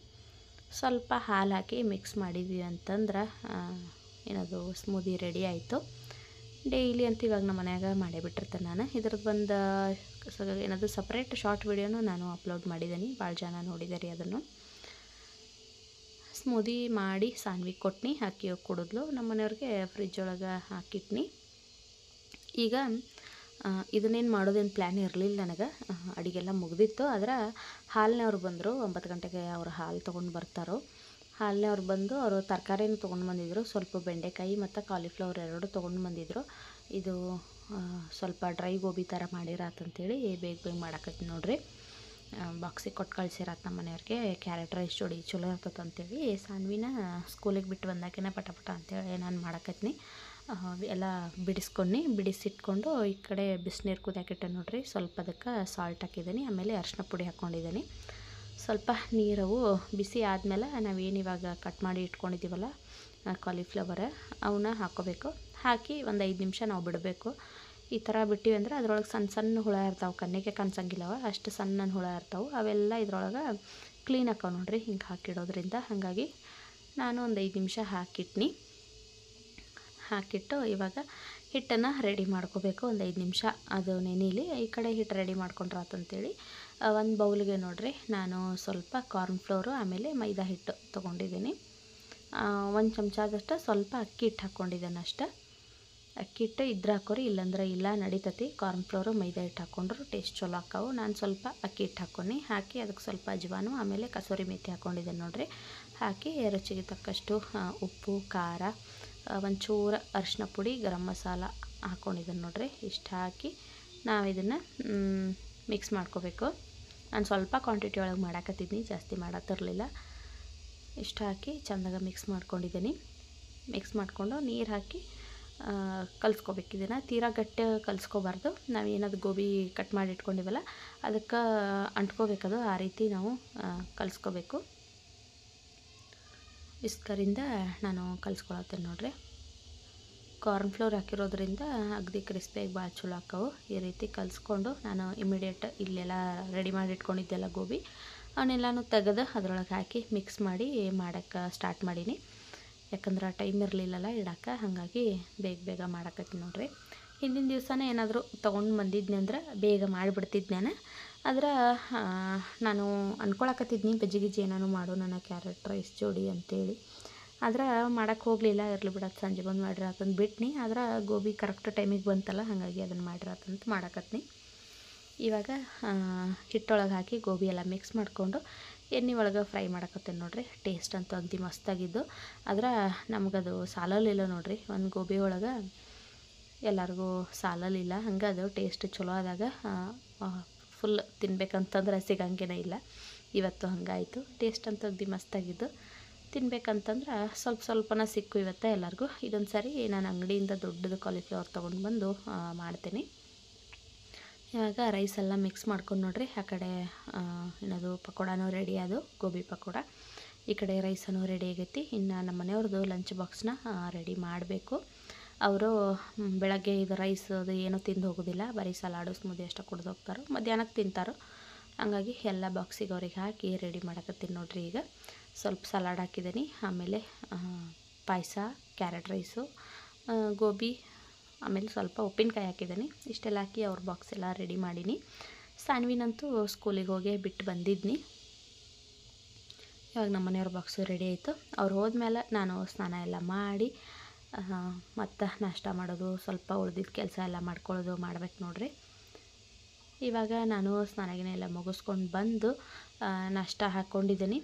ಸ್ವಲ್ಪ ಹಾಲು ಹಾಕಿ ಮಿಕ್ಸ್ ಮಾಡಿದ್ವಿ ಅಂತಂದ್ರೆ ಏನದು ಸ್ಮೂದಿ ರೆಡಿ ಆಯಿತು. ಡೈಲಿ ಅಂತ ಇವಾಗ ನಮ್ಮ ಮನ್ಯಾಗ ಮಾಡೇ ಬಿಟ್ಟಿರ್ತೇನೆ ನಾನು. ಇದ್ರದ್ದು ಒಂದು ಏನದು ಸಪ್ರೇಟ್ ಶಾರ್ಟ್ ವಿಡಿಯೋನು ನಾನು ಅಪ್ಲೋಡ್ ಮಾಡಿದ್ದೀನಿ, ಭಾಳ ಜನ ನೋಡಿದಾರೆ ಅದನ್ನು. ಸ್ಮೂದಿ ಮಾಡಿ ಸಾನ್ವಿಗೆ ಕೊಟ್ನಿ, ಹಾಕಿ ಕುಡಿದ್ಲು. ನಮ್ಮ ಮನೆಯವ್ರಿಗೆ ಫ್ರಿಜ್ ಒಳಗೆ ಹಾಕಿಟ್ನಿ. ಈಗ ಇದನ್ನೇನು ಮಾಡೋದೇನು ಪ್ಲ್ಯಾನ್ ಇರಲಿಲ್ಲ ನನಗೆ. ಅಡುಗೆಲ್ಲ ಮುಗ್ದಿತ್ತು. ಆದರೆ ಹಾಲಿನವ್ರು ಬಂದರು, 9 ಗಂಟೆಗೆ ಅವ್ರು ಹಾಲು ತೊಗೊಂಡು ಬರ್ತಾರೋ. ಹಾಲಿನವ್ರು ಬಂದು ಅವರು ತರಕಾರಿನೂ ತೊಗೊಂಡು ಬಂದಿದ್ದರು. ಸ್ವಲ್ಪ ಬೆಂಡೆಕಾಯಿ ಮತ್ತು ಕಾಲಿಫ್ಲವರ್ 2 ತೊಗೊಂಡು ಬಂದಿದ್ದರು. ಇದು ಸ್ವಲ್ಪ ಡ್ರೈ ಗೋಬಿ ಥರ ಮಾಡಿರಾತಂತೇಳಿ ಬೇಗ ಮಾಡಾಕತ್ತೀನಿ ನೋಡ್ರಿ. ಬಾಕ್ಸಿಗೆ ಕೊಟ್ಟು ಕಳ್ಸಿರಾತ ನಮ್ಮ ಮನೆಯವ್ರಿಗೆ. ಕ್ಯಾರೆಟ್ ರೈಸ್ ಜೋಡಿ ಚಲೋ ಇರ್ತದಂತೇಳಿ ಸಾನ್ವಿನ ಸ್ಕೂಲಿಗೆ ಬಿಟ್ಟು ಬಂದಾಕಿನ ಪಟ ಅಂತೇಳಿ ನಾನು ಮಾಡಾಕತ್ತೀನಿ. ಎಲ್ಲ ಬಿಡಿಸಿಟ್ಕೊಂಡು ಈ ಕಡೆ ಬಿಸಿನೀರು ಕುದಿಯಾಕಿಟ್ಟೆ ನೋಡ್ರಿ. ಸ್ವಲ್ಪ ಅದಕ್ಕೆ ಸಾಲ್ಟ್ ಹಾಕಿದ್ದೀನಿ, ಆಮೇಲೆ ಅರಿಶಿನ ಪುಡಿ ಹಾಕ್ಕೊಂಡಿದ್ದೀನಿ. ಸ್ವಲ್ಪ ನೀರವು ಬಿಸಿ ಆದಮೇಲೆ ನಾವೇನು ಇವಾಗ ಕಟ್ ಮಾಡಿ ಇಟ್ಕೊಂಡಿದ್ದೀವಲ್ಲ ಕಾಲಿಫ್ಲವರ್, ಅವನ್ನ ಹಾಕ್ಕೋಬೇಕು. ಹಾಕಿ ಒಂದು 5 ನಿಮಿಷ ನಾವು ಬಿಡಬೇಕು. ಈ ಥರ ಬಿಟ್ಟಿವಿ ಅಂದ್ರೆ ಅದ್ರೊಳಗೆ ಸಣ್ಣ ಹುಳ ಇರ್ತಾವೆ, ಕಣ್ಣಿಗೆ ಕಾಣಿಸಂಗಿಲ್ಲವ, ಅಷ್ಟು ಸಣ್ಣ ಹುಳ ಇರ್ತಾವೆ. ಅವೆಲ್ಲ ಇದ್ರೊಳಗೆ ಕ್ಲೀನ್ ಹಾಕವು ನೋಡ್ರಿ, ಹಿಂಗೆ ಹಾಕಿಡೋದ್ರಿಂದ. ಹಾಗಾಗಿ ನಾನು ಒಂದು 5 ನಿಮಿಷ ಹಾಕಿಟ್ಟು ಇವಾಗ ಹಿಟ್ಟನ್ನು ರೆಡಿ ಮಾಡ್ಕೋಬೇಕು. ಒಂದು 5 ನಿಮಿಷ ಅದು ನೆನೀಲಿ. ಈ ಕಡೆ ಹಿಟ್ಟು ರೆಡಿ ಮಾಡ್ಕೊಂಡ್ರಾತಂತೇಳಿ ಒಂದು ಬೌಲ್ಗೆ ನೋಡ್ರಿ ನಾನು ಸ್ವಲ್ಪ ಕಾರ್ನ್ ಫ್ಲೋರು, ಆಮೇಲೆ ಮೈದಾ ಹಿಟ್ಟು ತೊಗೊಂಡಿದ್ದೀನಿ. 1 ಚಮಚದಷ್ಟು ಸ್ವಲ್ಪ ಅಕ್ಕಿ ಹಿಟ್ಟು ಹಾಕ್ಕೊಂಡಿದ್ದೇನೆ ಅಷ್ಟೆ. ಅಕ್ಕಿ ಹಿಟ್ಟು ಇದ್ರೆ ಹಾಕೋರಿ, ಇಲ್ಲಾಂದ್ರೆ ಇಲ್ಲ ನಡಿತತಿ. ಕಾರ್ನ್ ಫ್ಲೋರು ಮೈದಾ ಹಿಟ್ಟು ಹಾಕ್ಕೊಂಡ್ರು ಟೇಸ್ಟ್ ಚಲೋ ಹಾಕಾವು. ನಾನು ಸ್ವಲ್ಪ ಅಕ್ಕಿ ಹಿಟ್ಟು ಹಾಕಿ ಅದಕ್ಕೆ ಸ್ವಲ್ಪ ಅಜ್ವಾನು ಆಮೇಲೆ ಕಸೂರಿ ಮೇಥಿ ಹಾಕ್ಕೊಂಡಿದ್ದೆ ನೋಡಿರಿ. ಹಾಕಿ ರುಚಿಗೆ ತಕ್ಕಷ್ಟು ಉಪ್ಪು, ಖಾರ, ಒಂಚೂರು ಅರಿಶಿನ ಪುಡಿ, ಗರಂ ಮಸಾಲ ಹಾಕ್ಕೊಂಡಿದ್ದೀನಿ ನೋಡಿರಿ. ಇಷ್ಟು ಹಾಕಿ ನಾವು ಇದನ್ನು ಮಿಕ್ಸ್ ಮಾಡ್ಕೋಬೇಕು. ನಾನು ಸ್ವಲ್ಪ ಕ್ವಾಂಟಿಟಿ ಒಳಗೆ ಮಾಡಾಕತ್ತಿದ್ನಿ, ಜಾಸ್ತಿ ಮಾಡತ್ತಿರಲಿಲ್ಲ. ಇಷ್ಟು ಹಾಕಿ ಚೆಂದಾಗ ಮಿಕ್ಸ್ ಮಾಡ್ಕೊಂಡಿದ್ದೀನಿ. ಮಿಕ್ಸ್ ಮಾಡಿಕೊಂಡು ನೀರು ಹಾಕಿ ಕಲಿಸ್ಕೋಬೇಕು. ಇದನ್ನು ತೀರಾ ಗಟ್ಟಿ ಕಲಿಸ್ಕೋಬಾರ್ದು. ನಾವು ಏನದು ಗೋಬಿ ಕಟ್ ಮಾಡಿ ಇಟ್ಕೊಂಡಿವಲ್ಲ ಅದಕ್ಕೆ ಅಂಟ್ಕೋಬೇಕದು, ಆ ರೀತಿ ನಾವು ಕಲಿಸ್ಕೋಬೇಕು. ವಿಸ್ಕರಿಂದ ನಾನು ಕಲಿಸ್ಕೊಳತ್ತೇನೆ ನೋಡಿರಿ. ಕಾರ್ನ್ ಫ್ಲೋರ್ ಹಾಕಿರೋದ್ರಿಂದ ಅಗದಿ ಕ್ರಿಸ್ಪಿಯಾಗಿ ಭಾಳ ಚಲೋ ಹಾಕವು. ಈ ರೀತಿ ಕಲಿಸ್ಕೊಂಡು ನಾನು ಇಮಿಡಿಯೇಟ್ ಇಲ್ಲೆಲ್ಲ ರೆಡಿ ಮಾಡಿ ಇಟ್ಕೊಂಡಿದ್ದೆಲ್ಲ ಗೋಬಿ ಅವನ್ನೆಲ್ಲನೂ ತೆಗೆದು ಅದರೊಳಗೆ ಹಾಕಿ ಮಿಕ್ಸ್ ಮಾಡಿ ಮಾಡೋಕ್ಕೆ ಸ್ಟಾರ್ಟ್ ಮಾಡೀನಿ. ಯಾಕಂದ್ರೆ ಟೈಮ್ ಇರಲಿಲ್ಲಲ್ಲ ಇಡಕ್ಕೆ, ಹಾಗಾಗಿ ಬೇಗ ಮಾಡಾಕತ್ತೀನಿ ನೋಡಿರಿ. ಹಿಂದಿನ ದಿವಸನೇ ಏನಾದರೂ ತೊಗೊಂಡು ಬಂದಿದ್ನಿ ಅಂದ್ರೆ ಬೇಗ ಮಾಡಿಬಿಡ್ತಿದ್ದೆ ನಾನು. ಆದ್ರೆ ನಾನು ಅಂದ್ಕೊಳಕತ್ತಿದ್ನಿ ಬಜ್ಜಿ ಏನಾನು ಮಾಡು ನನ್ನ ಕ್ಯಾರೆಟ್ ರೈಸ್ ಜೋಡಿ ಅಂತೇಳಿ. ಆದ್ರೆ ಮಾಡೋಕ್ಕೆ ಹೋಗಲಿಲ್ಲ. ಇರಲಿ ಬಿಡೋದು ಸಂಜೆ ಬಂದು ಮಾಡಿರತ್ತಂತ ಬಿಟ್ನಿ. ಆದ್ರೆ ಗೋಬಿ ಕರೆಕ್ಟ್ ಟೈಮಿಗೆ ಬಂತಲ್ಲ, ಹಾಗಾಗಿ ಅದನ್ನು ಮಾಡಿರತ್ತಂತ ಮಾಡಾಕತ್ನಿ. ಇವಾಗ ಹಿಟ್ಟೊಳಗೆ ಹಾಕಿ ಗೋಬಿ ಎಲ್ಲ ಮಿಕ್ಸ್ ಮಾಡಿಕೊಂಡು ಎಣ್ಣೆ ಒಳಗೆ ಫ್ರೈ ಮಾಡಕತ್ತೇನೆ ನೋಡಿರಿ. ಟೇಸ್ಟ್ ಅಂತೂ ಅಗದಿ ಮಸ್ತಾಗಿದ್ದು. ಆದ್ರೆ ನಮಗದು ಸಾಲಲಿಲ್ಲ ನೋಡಿರಿ. ಒಂದು ಗೋಬಿ ಒಳಗೆ ಎಲ್ಲರಿಗೂ ಸಾಲಲಿಲ್ಲ. ಹಂಗೆ ಅದು ಟೇಸ್ಟ್ ಚಲೋ ಆದಾಗ ಫುಲ್ ತಿನ್ಬೇಕಂತಂದ್ರೆ ಸಿಗಂಗೇನೇ ಇಲ್ಲ. ಇವತ್ತು ಹಂಗಾಯಿತು. ಟೇಸ್ಟ್ ಅಂತೂ ಅಗದಿ ಮಸ್ತಾಗಿದ್ದು. ತಿನ್ಬೇಕಂತಂದ್ರೆ ಸ್ವಲ್ಪನ ಸಿಕ್ಕು ಇವತ್ತು ಎಲ್ಲರಿಗೂ. ಇದೊಂದು ಸಾರಿ ನಾನು ಅಂಗಡಿಯಿಂದ ದೊಡ್ಡದು ಕಾಲಿಫ್ಲವರ್ ತೊಗೊಂಡು ಬಂದು ಮಾಡ್ತೀನಿ. ಇವಾಗ ರೈಸ್ ಎಲ್ಲ ಮಿಕ್ಸ್ ಮಾಡ್ಕೊಂಡು ನೋಡಿರಿ. ಆ ಕಡೆ ಏನದು ಪಕೋಡನೂ ರೆಡಿ ಅದು, ಗೋಬಿ ಪಕೋಡ. ಈ ಕಡೆ ರೈಸನ್ನು ರೆಡಿ ಆಗೈತಿ. ಇನ್ನು ನಮ್ಮ ಮನೆಯವ್ರದ್ದು ಲಂಚ್ ಬಾಕ್ಸ್ನ ರೆಡಿ ಮಾಡಬೇಕು. ಅವರು ಬೆಳಗ್ಗೆ ಇದು ರೈಸ್ ಅದು ಏನೂ ತಿಂದು ಹೋಗೋದಿಲ್ಲ, ಬರೀ ಸಲಾಡು ಸ್ಮೂದಿ ಅಷ್ಟೇ ಕುಡ್ದು ಹೋಗ್ತಾರೆ. ಮಧ್ಯಾಹ್ನಕ್ಕೆ ತಿಂತಾರೆ. ಹಂಗಾಗಿ ಎಲ್ಲ ಬಾಕ್ಸಿಗೆ ಅವ್ರಿಗೆ ಹಾಕಿ ರೆಡಿ ಮಾಡಕತ್ತೀನಿ ನೋಡಿರಿ. ಈಗ ಸ್ವಲ್ಪ ಸಲಾಡ್ ಹಾಕಿದ್ದೀನಿ, ಆಮೇಲೆ ಪಾಯಸ, ಕ್ಯಾರೆಟ್ ರೈಸು, ಗೋಬಿ, ಆಮೇಲೆ ಸ್ವಲ್ಪ ಉಪ್ಪಿನಕಾಯಿ ಹಾಕಿದ್ದೀನಿ. ಇಷ್ಟೆಲ್ಲ ಹಾಕಿ ಅವ್ರ ಬಾಕ್ಸ್ ಎಲ್ಲ ರೆಡಿ ಮಾಡೀನಿ. ಸಾನ್ವಿನಂತೂ ಸ್ಕೂಲಿಗೆ ಹೋಗಿ ಬಿಟ್ಟು ಬಂದಿದ್ನಿ. ಇವಾಗ ನಮ್ಮ ಮನೆಯವ್ರ ಬಾಕ್ಸು ರೆಡಿ ಆಯಿತು. ಅವ್ರು ಹೋದ್ಮೇಲೆ ನಾನು ಸ್ನಾನ ಎಲ್ಲ ಮಾಡಿ ಮತ್ತು ನಾಷ್ಟ ಮಾಡೋದು, ಸ್ವಲ್ಪ ಉಳ್ದಿದ್ದ ಕೆಲಸ ಎಲ್ಲ ಮಾಡ್ಬೇಕು ನೋಡಿರಿ. ಇವಾಗ ನಾನು ಸ್ನಾನಗಿನ ಎಲ್ಲ ಮುಗಿಸ್ಕೊಂಡು ಬಂದು ನಾಷ್ಟ ಹಾಕ್ಕೊಂಡಿದ್ದೀನಿ.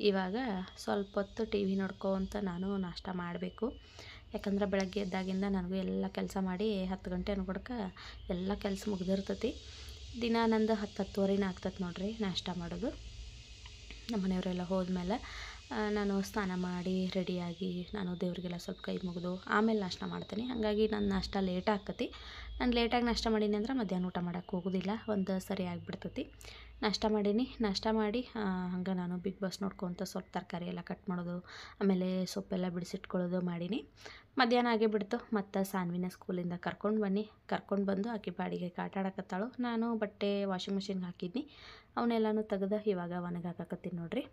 ಇವಾಗ ಸ್ವಲ್ಪ ಹೊತ್ತು ಟಿ ವಿ ನೋಡ್ಕೊತ ನಾನು ನಾಷ್ಟ ಮಾಡಬೇಕು. ಯಾಕಂದ್ರೆ ಬೆಳಗ್ಗೆ ಎದ್ದಾಗಿಂದ ನನಗೂ ಎಲ್ಲ ಕೆಲಸ ಮಾಡಿ 10 ಗಂಟೆ ಅನ್ಕೊಡ್ಕೆ ಎಲ್ಲ ಕೆಲಸ ಮುಗ್ದಿರ್ತೈತಿ. ದಿನ ನಂದು 10-10:30 ಆಗ್ತದೆ ನೋಡಿರಿ ನಾಷ್ಟ ಮಾಡೋದು. ನಮ್ಮ ಮನೆಯವರೆಲ್ಲ ಹೋದ್ಮೇಲೆ ನಾನು ಸ್ನಾನ ಮಾಡಿ ರೆಡಿಯಾಗಿ ನಾನು ದೇವರಿಗೆಲ್ಲ ಸ್ವಲ್ಪ ಕೈ ಮುಗಿದು ಆಮೇಲೆ ನಾಷ್ಟ ಮಾಡ್ತೀನಿ. ಹಾಗಾಗಿ ನನ್ನ ನಾಷ್ಟ ಲೇಟ್ ಆಗ್ತೈತಿ. ನಾನು ಲೇಟಾಗಿ ನಾಷ್ಟ ಮಾಡೀನಿ ಅಂದ್ರೆ ಮಧ್ಯಾಹ್ನ ಊಟ ಮಾಡೋಕ್ಕೆ ಹೋಗೋದಿಲ್ಲ, ಒಂದು ಸರಿ ಆಗಿಬಿಡ್ತೈತಿ. ನಾಷ್ಟ ಮಾಡೀನಿ. ನಾಷ್ಟ ಮಾಡಿ ಹಂಗೆ ನಾನು ಬಿಗ್ ಬಾಸ್ ನೋಡ್ಕೊತ ಸ್ವಲ್ಪ ತರಕಾರಿ ಎಲ್ಲ ಕಟ್ ಮಾಡೋದು, ಆಮೇಲೆ ಸೊಪ್ಪೆಲ್ಲ ಬಿಡಿಸಿಟ್ಕೊಳ್ಳೋದು ಮಾಡೀನಿ. ಮಧ್ಯಾಹ್ನ ಆಗೇ ಬಿಡ್ತು. ಮತ್ತು ಸಾನ್ವಿನ ಸ್ಕೂಲಿಂದ ಕರ್ಕೊಂಡು ಬಂದು ಆಕೆ ಬಾಡಿಗೆ ಆಟ ಆಡಕತ್ತಾಳು. ನಾನು ಬಟ್ಟೆ ವಾಷಿಂಗ್ ಮಿಷಿನ್ಗೆ ಹಾಕಿದ್ನಿ, ಅವನ್ನೆಲ್ಲನೂ ತೆಗೆದು ಇವಾಗ ಒಣಗಿ ಹಾಕಕತ್ತೀನಿ ನೋಡಿರಿ.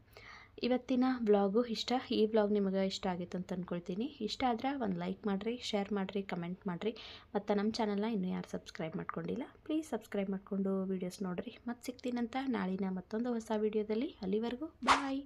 ಇವತ್ತಿನ ವ್ಲಾಗು ಇಷ್ಟ. ಈ ವ್ಲಾಗ್ ನಿಮಗೆ ಇಷ್ಟ ಆಗಿತ್ತು ಅಂತ ಅಂದ್ಕೊಳ್ತೀನಿ. ಇಷ್ಟ ಆದರೆ ಒಂದು ಲೈಕ್ ಮಾಡಿರಿ, ಶೇರ್ ಮಾಡಿರಿ, ಕಮೆಂಟ್ ಮಾಡಿರಿ. ಮತ್ತು ನಮ್ಮ ಚಾನಲ್ನ ಇನ್ನೂ ಯಾರು ಸಬ್ಸ್ಕ್ರೈಬ್ ಮಾಡ್ಕೊಂಡಿಲ್ಲ ಪ್ಲೀಸ್ ಸಬ್ಸ್ಕ್ರೈಬ್ ಮಾಡಿಕೊಂಡು ವೀಡಿಯೋಸ್ ನೋಡಿರಿ. ಮತ್ತು ಸಿಗ್ತೀನಂತ ನಾಳಿನ ಮತ್ತೊಂದು ಹೊಸ ವೀಡಿಯೋದಲ್ಲಿ. ಅಲ್ಲಿವರೆಗೂ ಬಾಯ್.